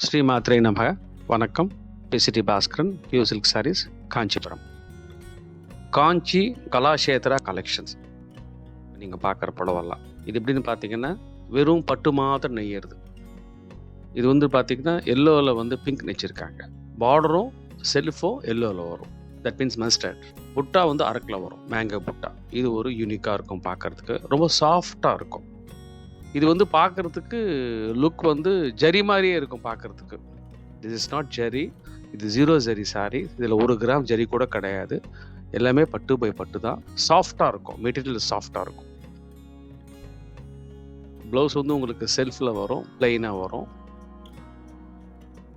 ஸ்ரீ மாத்ரே நமக. வணக்கம். PCD Bhaskaran, pure silk saris, Kanchipuram. Kanchi Kalakshetra collections நீங்கள் பார்க்குற புடவெல்லாம் இது எப்படின்னு பார்த்தீங்கன்னா வெறும் பட்டு மாத்திரம் நெய்யறது. இது வந்து பார்த்தீங்கன்னா எல்லோவில் வந்து பிங்க் நெச்சிருக்காங்க. பார்டரும் செல்ஃபும் எல்லோவில் வரும். That means mustard. புட்டா வந்து அரக்கில் வரும், மேங்கோ புட்டா. இது ஒரு யூனிக்காக இருக்கும் பார்க்குறதுக்கு, ரொம்ப சாஃப்டாக இருக்கும். இது வந்து பார்க்குறதுக்கு லுக் வந்து ஜரி மாதிரியே இருக்கும் பார்க்குறதுக்கு. திஸ் இஸ் நாட் ஜரி, இது 0 ஜரி சாரி. இதில் 1 கிராம் ஜரி கூட கிடையாது. எல்லாமே பட்டு பை பட்டு தான். சாஃப்டாக இருக்கும், மெட்டீரியல் சாஃப்டாக இருக்கும். ப்ளவுஸ் வந்து உங்களுக்கு செல்ஃபில் வரும், பிளெயினாக வரும்.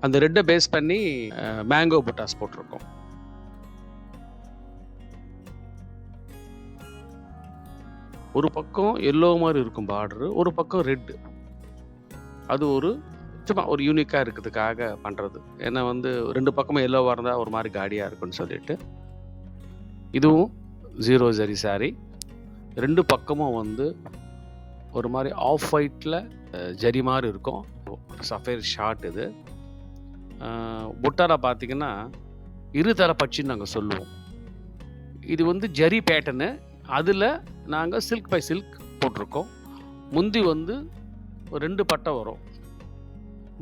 அந்த ரெட்டை பேஸ் பண்ணி மேங்கோ புட்டாஸ் போட்டிருக்கோம். ஒரு பக்கம் எல்லோ மாதிரி இருக்கும் பார்டரு, ஒரு பக்கம் ரெட்டு. அது ஒரு சும்மா ஒரு யூனிக்காக இருக்கிறதுக்காக பண்ணுறது. ஏன்னா வந்து 2 பக்கமும் எல்லோவாக இருந்தால் ஒரு மாதிரி காடியாக இருக்குன்னு சொல்லிட்டு. இதுவும் 0 ஜரி சாரி. 2 பக்கமும் வந்து ஒரு மாதிரி ஆஃப் ஒயிட்டில் ஜரி மாதிரி இருக்கும். Sapphire short. இது புட்டாரா பார்த்தீங்கன்னா இருதர பட்சின்னு நாங்கள் சொல்லுவோம். இது வந்து ஜரி பேட்டர்னு. அதில் நாங்கள் சில்க் பை சில்க் போட்டிருக்கோம். முந்தி வந்து 2 பட்டை வரும்.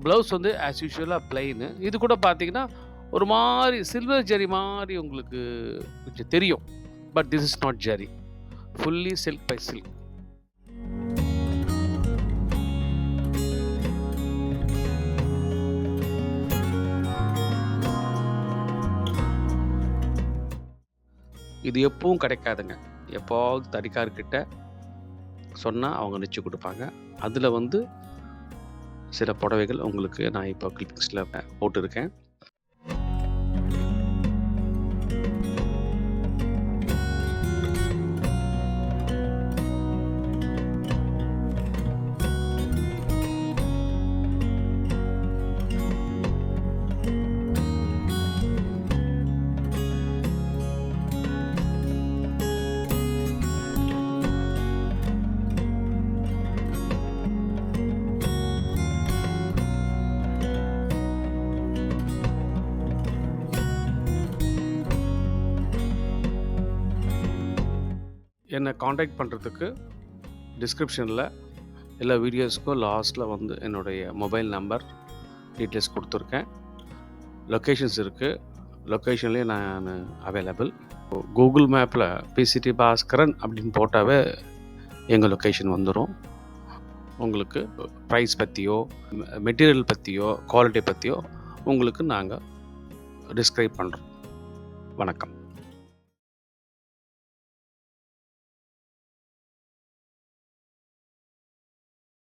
ப்ளவுஸ் வந்து ஆஸ் யூஷுவலாக பிளெயின். இது கூட பார்த்தீங்கன்னா ஒரு மாதிரி சில்வர் ஜரி மாதிரி உங்களுக்கு கொஞ்சம் தெரியும். But this is not zari, fully silk by silk. இது எப்பவும் கிடைக்காதுங்க. எப்போது தறிக்கார்கிட்ட சொன்னால் அவங்க நிச்சு கொடுப்பாங்க. அதில் வந்து சில புடவைகள் உங்களுக்கு நான் இப்போ கிளிப்ஸில் போட்டிருக்கேன். என்னை காண்டாக்ட் பண்ணுறதுக்கு டிஸ்கிரிப்ஷனில் எல்லா வீடியோஸ்க்கும் லாஸ்ட்டில் வந்து என்னுடைய மொபைல் நம்பர் டீட்டெயில்ஸ் கொடுத்துருக்கேன். லொக்கேஷன்ஸ் இருக்குது. லொக்கேஷன்லேயே நான் அவைலபிள். கூகுள் மேப்பில் பிசிடி பாஸ்கரன் அப்படின்னு போட்டாவே எங்கள் லொக்கேஷன் வந்துடும். உங்களுக்கு ப்ரைஸ் பற்றியோ மெட்டீரியல் பற்றியோ குவாலிட்டி பற்றியோ உங்களுக்கு நாங்கள் டிஸ்கிரைப் பண்ணுறோம். வணக்கம்.